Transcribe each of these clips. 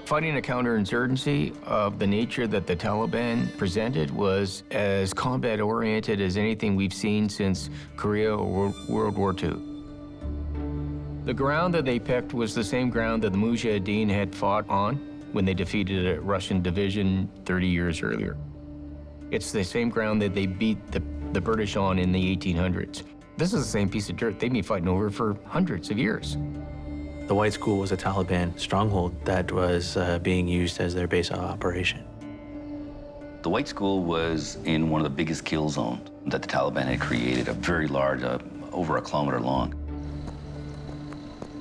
Fighting a counterinsurgency of the nature that the Taliban presented was as combat-oriented as anything we've seen since Korea or World War II. The ground that they picked was the same ground that the Mujahideen had fought on when they defeated a Russian division 30 years earlier. It's the same ground that they beat the British on in the 1800s. This is the same piece of dirt they've been fighting over for hundreds of years. The White School was a Taliban stronghold that was being used as their base of operation. The White School was in one of the biggest kill zones that the Taliban had created, a very large, over a kilometer long.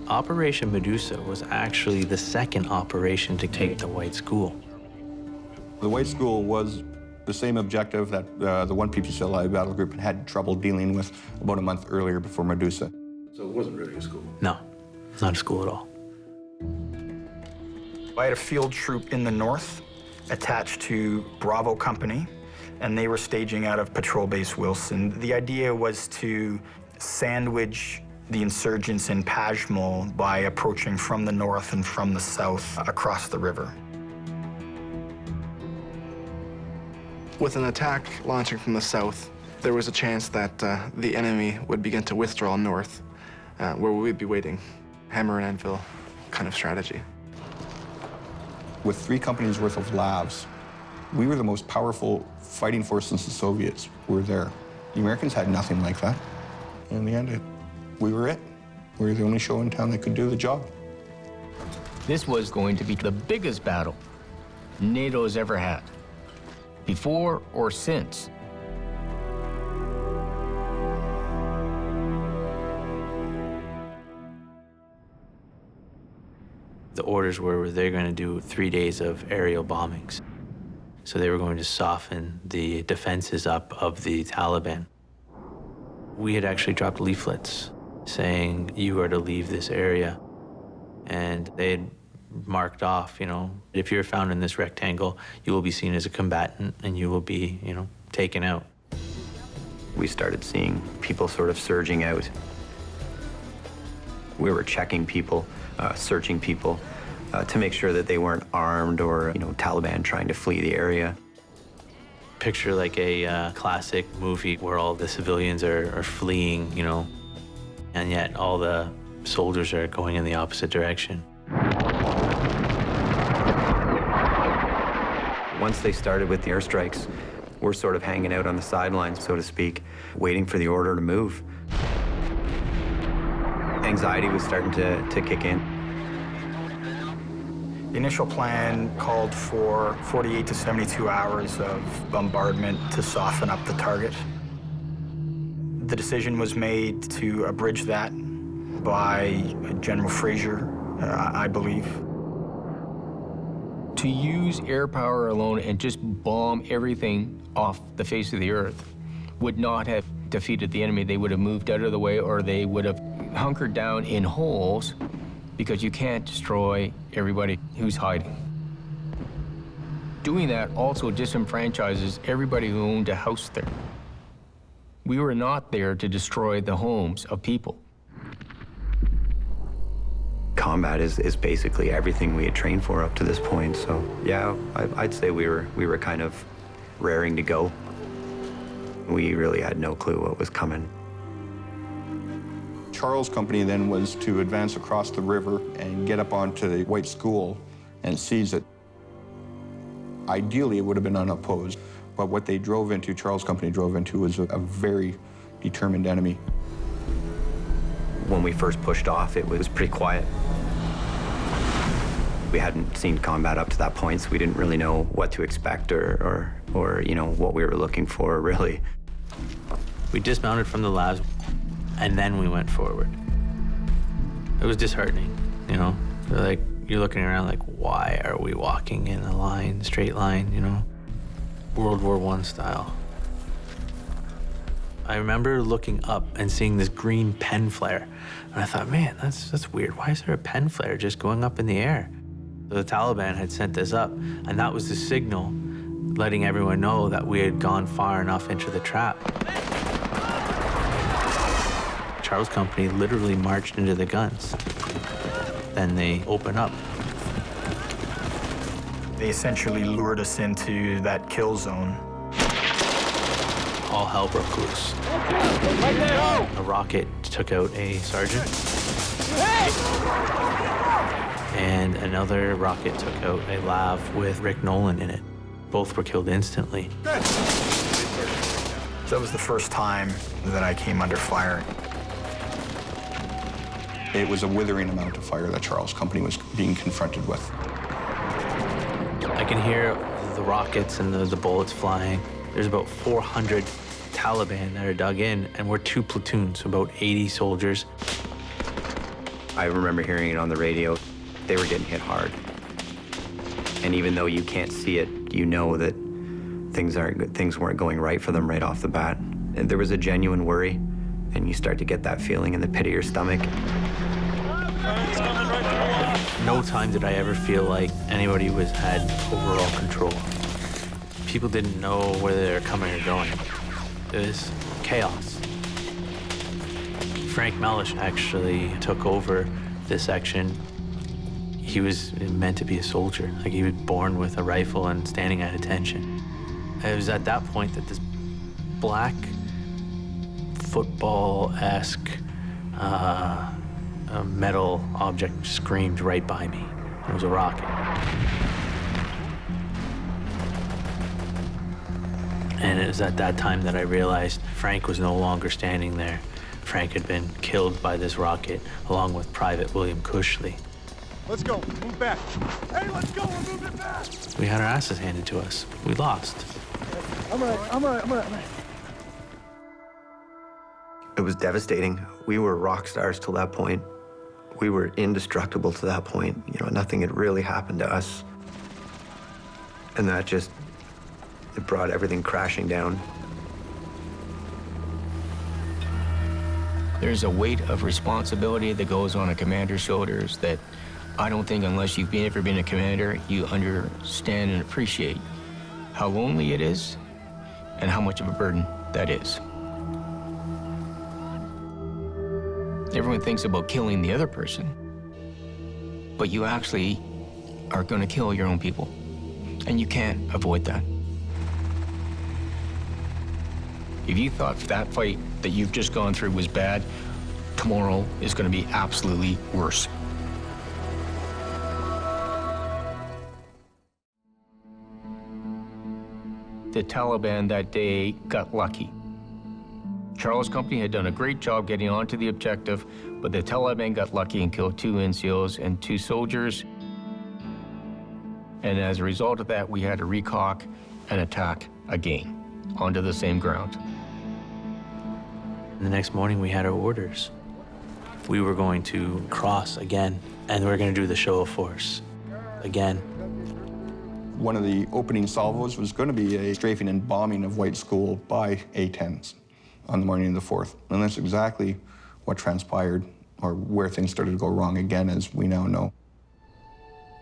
Operation Medusa was actually the second operation to take the White School. The White School was the same objective that the 1 PPCLI battle group had trouble dealing with about a month earlier before Medusa. So it wasn't really a school? No, it's not a school at all. I had a field troop in the north attached to Bravo Company, and they were staging out of Patrol Base Wilson. The idea was to sandwich the insurgents in Panjwai by approaching from the north and from the south across the river. With an attack launching from the south, there was a chance that the enemy would begin to withdraw north, where we'd be waiting. Hammer-and-anvil kind of strategy. With 3 companies worth of labs, we were the most powerful fighting force since the Soviets were there. The Americans had nothing like that. In the end, we were it. We were the only show in town that could do the job. This was going to be the biggest battle NATO's ever had, before or since. The orders were they're going to do 3 days of aerial bombings. So they were going to soften the defenses up of the Taliban. We had actually dropped leaflets saying, you are to leave this area. And they had marked off, you know, if you're found in this rectangle, you will be seen as a combatant and you will be, you know, taken out. We started seeing people sort of surging out. We were checking people, searching people to make sure that they weren't armed or, you know, Taliban trying to flee the area. Picture like a classic movie where all the civilians are fleeing, you know, and yet all the soldiers are going in the opposite direction. Once they started with the airstrikes, we're sort of hanging out on the sidelines, so to speak, waiting for the order to move. Anxiety was starting to kick in. The initial plan called for 48 to 72 hours of bombardment to soften up the target. The decision was made to abridge that by General Frazier, I believe. To use air power alone and just bomb everything off the face of the earth would not have defeated the enemy. They would have moved out of the way, or they would have hunkered down in holes, because you can't destroy everybody who's hiding. Doing that also disenfranchises everybody who owned a house there. We were not there to destroy the homes of people. Combat is basically everything we had trained for up to this point, so yeah, I'd say we were kind of raring to go. We really had no clue what was coming. Charles' company then was to advance across the river and get up onto the White School and seize it. Ideally, it would have been unopposed, but what they drove into, Charles' company drove into, was a very determined enemy. When we first pushed off, it was pretty quiet. We hadn't seen combat up to that point, so we didn't really know what to expect or you know, what we were looking for, really. We dismounted from the labs, and then we went forward. It was disheartening, you know? Like, you're looking around like, why are we walking in a line, straight line, you know? World War I style. I remember looking up and seeing this green pen flare, and I thought, man, that's weird. Why is there a pen flare just going up in the air? So the Taliban had sent this up, and that was the signal letting everyone know that we had gone far enough into the trap. Charles' company literally marched into the guns. Then they open up. They essentially lured us into that kill zone. All hell broke loose. A rocket took out a sergeant. And another rocket took out a lav with Rick Nolan in it. Both were killed instantly. So that was the first time that I came under fire. It was a withering amount of fire that Charles' company was being confronted with. I can hear the rockets and the bullets flying. There's about 400 Taliban that are dug in, and we're 2 platoons, about 80 soldiers. I remember hearing it on the radio. They were getting hit hard. And even though you can't see it, you know that things weren't going right for them right off the bat. And there was a genuine worry, and you start to get that feeling in the pit of your stomach. No time did I ever feel like anybody had overall control. People didn't know whether they were coming or going. It was chaos. Frank Mellish actually took over this section. He was meant to be a soldier. Like, he was born with a rifle and standing at attention. It was at that point that this black football-esque metal object screamed right by me. It was a rocket. And it was at that time that I realized Frank was no longer standing there. Frank had been killed by this rocket, along with Private William Cushley. Let's go, move back. Hey, let's go, we're moving back. We had our asses handed to us. We lost. I'm all right. It was devastating. We were rock stars till that point. We were indestructible to that point. You know, nothing had really happened to us. And that just, it brought everything crashing down. There's a weight of responsibility that goes on a commander's shoulders that I don't think, unless you've ever been a commander, you understand and appreciate how lonely it is and how much of a burden that is. Everyone thinks about killing the other person, but you actually are going to kill your own people, and you can't avoid that. If you thought that fight that you've just gone through was bad, tomorrow is going to be absolutely worse. The Taliban that day got lucky. Charles' company had done a great job getting onto the objective, but the Taliban got lucky and killed 2 NCOs and 2 soldiers. And as a result of that, we had to recock and attack again onto the same ground. The next morning, we had our orders. We were going to cross again, and we were going to do the show of force again. One of the opening salvos was going to be a strafing and bombing of White School by A-10s on the morning of the 4th. And that's exactly what transpired, or where things started to go wrong again, as we now know.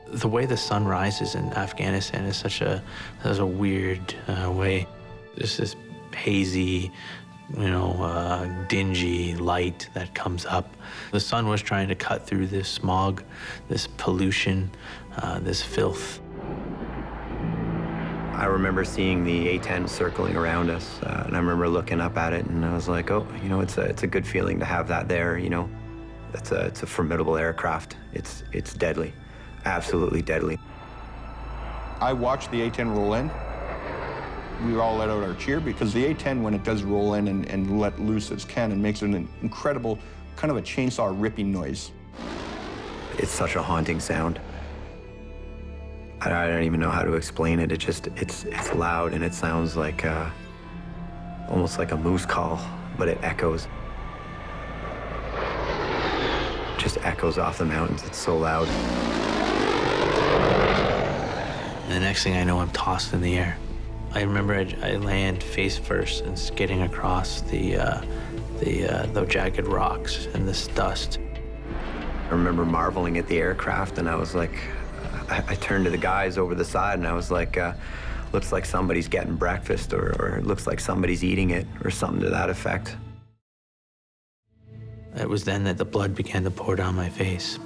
The way the sun rises in Afghanistan is such a weird way. There's this hazy, dingy light that comes up. The sun was trying to cut through this smog, this pollution, this filth. I remember seeing the A-10 circling around us, and I remember looking up at it, and I was like, oh, it's a good feeling to have that there, It's a formidable aircraft. It's deadly, absolutely deadly. I watched the A-10 roll in. We all let out our cheer, because the A-10, when it does roll in and let loose its cannon, makes an incredible, kind of a chainsaw ripping noise. It's such a haunting sound. I don't even know how to explain it. It's loud, and it sounds like almost like a moose call, but it echoes. Just echoes off the mountains. It's so loud. And the next thing I know, I'm tossed in the air. I remember I land face first and skidding across the jagged rocks and this dust. I remember marveling at the aircraft, and I was like, I turned to the guys over the side, and I was like, looks like somebody's getting breakfast, or it looks like somebody's eating it, or something to that effect. It was then that the blood began to pour down my face,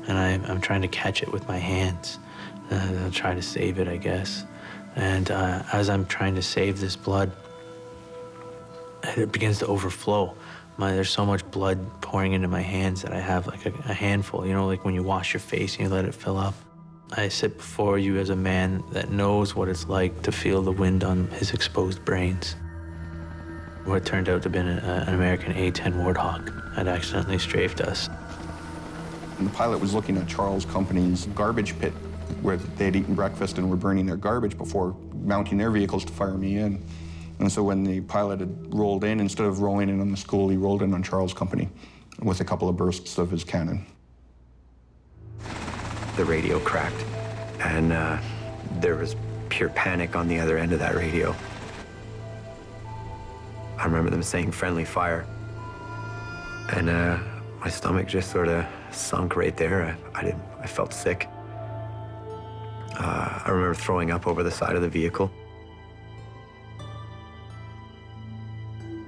and I'm trying to catch it with my hands, They'll try to save it, I guess. And as I'm trying to save this blood, it begins to overflow. There's so much blood pouring into my hands that I have like a handful, you know, like when you wash your face and you let it fill up. I sit before you as a man that knows what it's like to feel the wind on his exposed brains. What turned out to have been an American A-10 Warthog had accidentally strafed us. And the pilot was looking at Charles Company's garbage pit where they had eaten breakfast and were burning their garbage before mounting their vehicles to fire me in. And so when the pilot had rolled in, instead of rolling in on the school, he rolled in on Charles Company with a couple of bursts of his cannon. The radio cracked, and there was pure panic on the other end of that radio. I remember them saying friendly fire, and my stomach just sort of sunk right there. I felt sick. I remember throwing up over the side of the vehicle.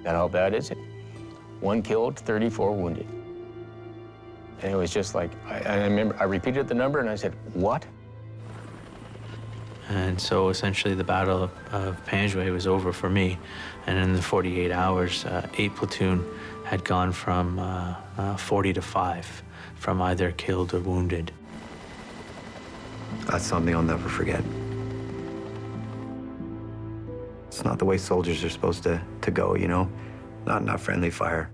And how bad is it? 1 killed, 34 wounded. And it was just like, I remember I repeated the number and I said, what? And so essentially the Battle of Panjwai was over for me. And in the 48 hours, 8 platoon had gone from 40 to 5, from either killed or wounded. That's something I'll never forget. It's not the way soldiers are supposed to go, you know? Not friendly fire.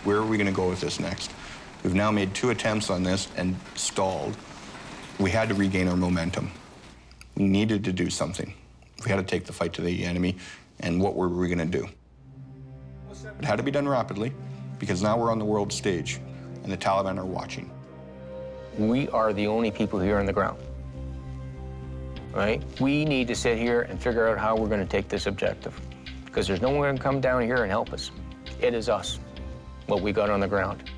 Where are we going to go with this next? We've now made 2 attempts on this and stalled. We had to regain our momentum. We needed to do something. We had to take the fight to the enemy, and what were we going to do? It had to be done rapidly, because now we're on the world stage, and the Taliban are watching. We are the only people here on the ground, right? We need to sit here and figure out how we're going to take this objective, because there's no one going to come down here and help us. It is us, what we got on the ground.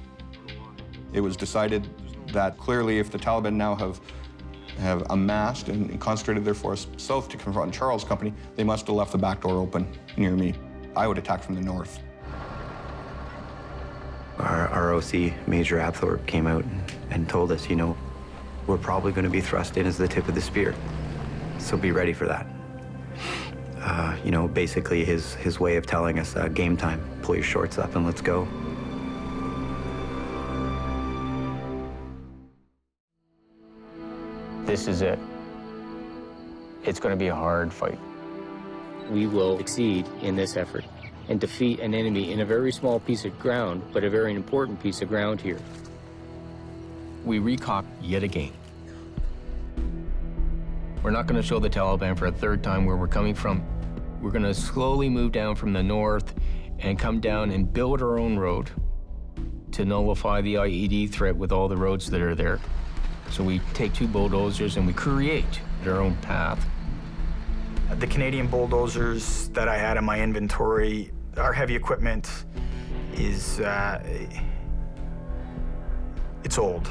It was decided that clearly if the Taliban now have amassed and concentrated their force south to confront Charles Company, they must have left the back door open near me. I would attack from the north. Our OC, Major Abthorpe, came out and told us, you know, we're probably going to be thrust in as the tip of the spear, so be ready for that. You know, basically his way of telling us, game time, pull your shorts up and let's go. This is it. It's going to be a hard fight. We will succeed in this effort and defeat an enemy in a very small piece of ground, but a very important piece of ground here. We recock yet again. We're not going to show the Taliban for a third time where we're coming from. We're going to slowly move down from the north and come down and build our own road to nullify the IED threat with all the roads that are there. So we take 2 bulldozers and we create our own path. The Canadian bulldozers that I had in my inventory, our heavy equipment is, it's old.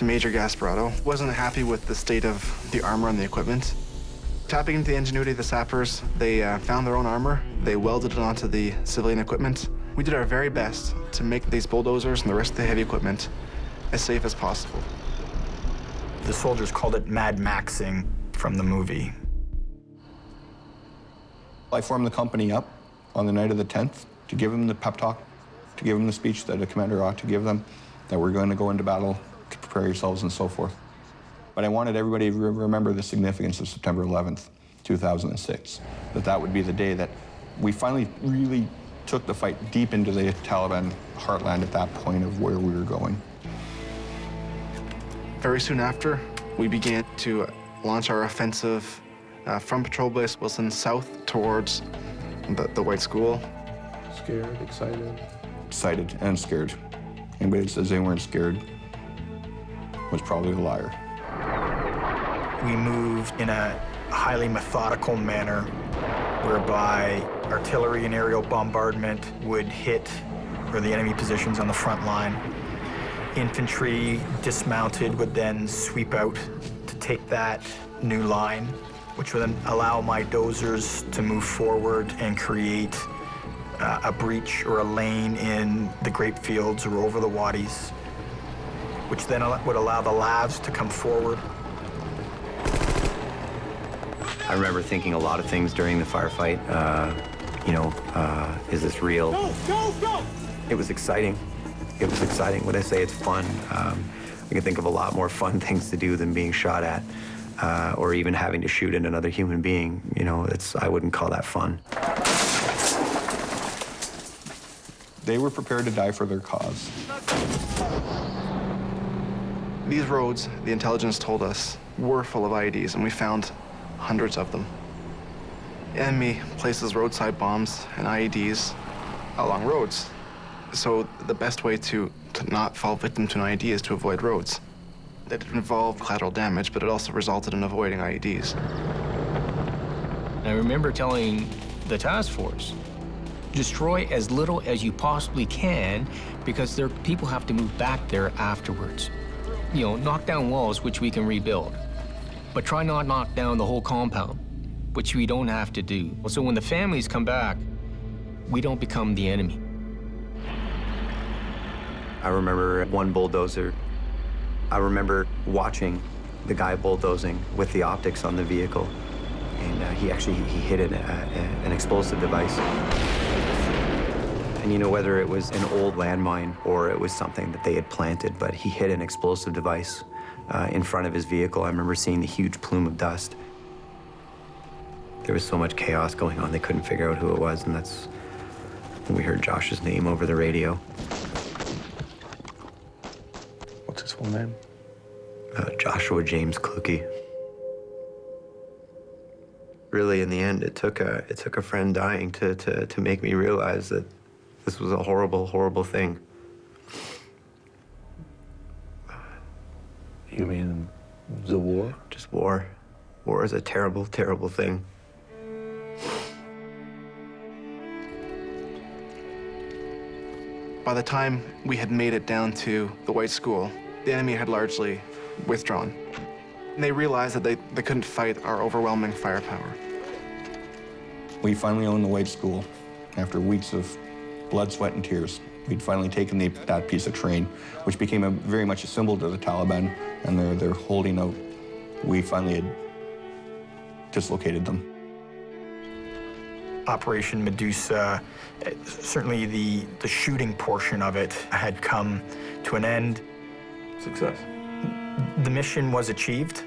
Major Gasparotto wasn't happy with the state of the armor and the equipment. Tapping into the ingenuity of the sappers, they found their own armor. They welded it onto the civilian equipment. We did our very best to make these bulldozers and the rest of the heavy equipment as safe as possible. The soldiers called it Mad Maxing from the movie. I formed the company up on the night of the 10th to give them the pep talk, to give them the speech that a commander ought to give them, that we're going to go into battle, to prepare yourselves and so forth. But I wanted everybody to remember the significance of September 11th, 2006, that would be the day that we finally really took the fight deep into the Taliban heartland at that point of where we were going. Very soon after, we began to launch our offensive from Patrol Base Wilson south towards the White School. Scared, excited? Excited and scared. Anybody that says they weren't scared was probably a liar. We moved in a highly methodical manner whereby artillery and aerial bombardment would hit the enemy positions on the front line. Infantry dismounted would then sweep out to take that new line, which would then allow my dozers to move forward and create a breach or a lane in the grape fields or over the wadis, which then would allow the lavs to come forward. I remember thinking a lot of things during the firefight. Is this real? Go, go, go! It was exciting. It was exciting. When I say it's fun, I can think of a lot more fun things to do than being shot at, or even having to shoot at another human being. I wouldn't call that fun. They were prepared to die for their cause. These roads, the intelligence told us, were full of IEDs, and we found hundreds of them. The enemy places roadside bombs and IEDs along roads. So the best way to not fall victim to an IED is to avoid roads. It involved collateral damage, but it also resulted in avoiding IEDs. I remember telling the task force, destroy as little as you possibly can, because people have to move back there afterwards. Knock down walls, which we can rebuild, but try not knock down the whole compound, which we don't have to do. So when the families come back, we don't become the enemy. I remember one bulldozer. I remember watching the guy bulldozing with the optics on the vehicle, and he hit an explosive device. And whether it was an old landmine or it was something that they had planted, but he hit an explosive device in front of his vehicle. I remember seeing the huge plume of dust. There was so much chaos going on, they couldn't figure out who it was, and that's when we heard Josh's name over the radio. What's his full name? Joshua James Kluge. Really, in the end, it took a friend dying to make me realize that this was a horrible, horrible thing. You mean the war? Just war. War is a terrible, terrible thing. By the time we had made it down to the White School, the enemy had largely withdrawn. And they realized that they couldn't fight our overwhelming firepower. We finally owned the White School after weeks of blood, sweat, and tears. We'd finally taken that piece of terrain, which became very much a symbol to the Taliban, and they're holding out. We finally had dislocated them. Operation Medusa, certainly the shooting portion of it had come to an end. Success. The mission was achieved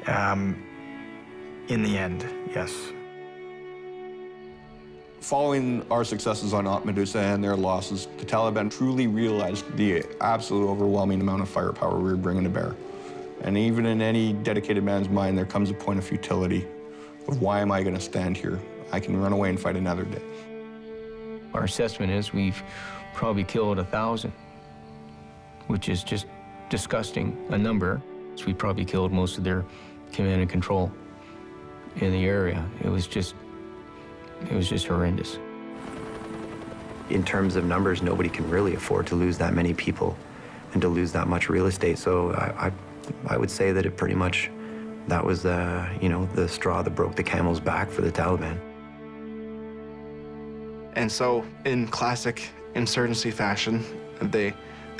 in the end, yes. Following our successes on Operation Medusa and their losses, the Taliban truly realized the absolute overwhelming amount of firepower we were bringing to bear. And even in any dedicated man's mind, there comes a point of futility of why am I going to stand here? I can run away and fight another day. Our assessment is we've probably killed 1,000, which is just disgusting a number. So we probably killed most of their command and control in the area. It was just horrendous. In terms of numbers, nobody can really afford to lose that many people and to lose that much real estate. So I would say that it pretty much, that was the straw that broke the camel's back for the Taliban. And so, in classic insurgency fashion, they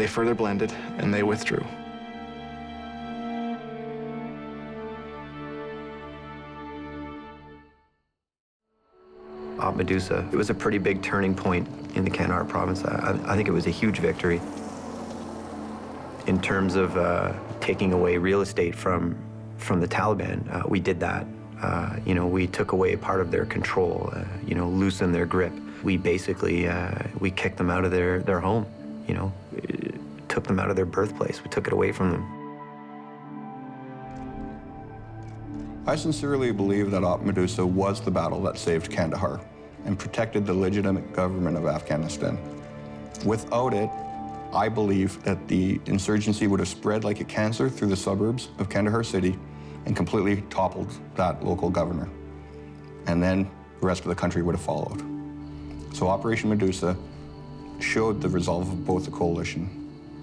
further blended and they withdrew. Operation Medusa, it was a pretty big turning point in the Kandahar province. I think it was a huge victory in terms of taking away real estate from the Taliban. We did that. We took away part of their control, loosened their grip. We basically, we kicked them out of their home, took them out of their birthplace. We took it away from them. I sincerely believe that Operation Medusa was the battle that saved Kandahar and protected the legitimate government of Afghanistan. Without it, I believe that the insurgency would have spread like a cancer through the suburbs of Kandahar city and completely toppled that local governor. And then the rest of the country would have followed. So Operation Medusa showed the resolve of both the coalition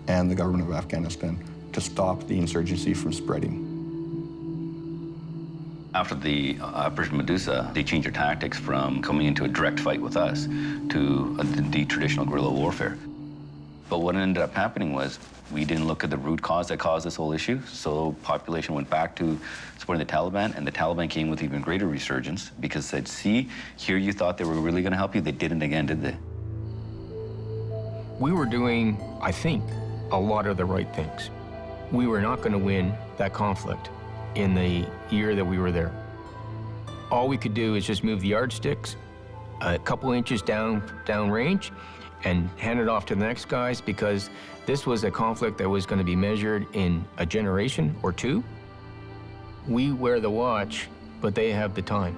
and the government of Afghanistan to stop the insurgency from spreading. After the Operation Medusa, they changed their tactics from coming into a direct fight with us to the traditional guerrilla warfare. But what ended up happening was we didn't look at the root cause that caused this whole issue, so population went back to supporting the Taliban, and the Taliban came with even greater resurgence because they said, see, here you thought they were really going to help you, they didn't again, did they? We were doing, I think, a lot of the right things. We were not going to win that conflict in the year that we were there. All we could do is just move the yardsticks a couple inches down range and hand it off to the next guys, because this was a conflict that was going to be measured in a generation or two. We wear the watch, but they have the time.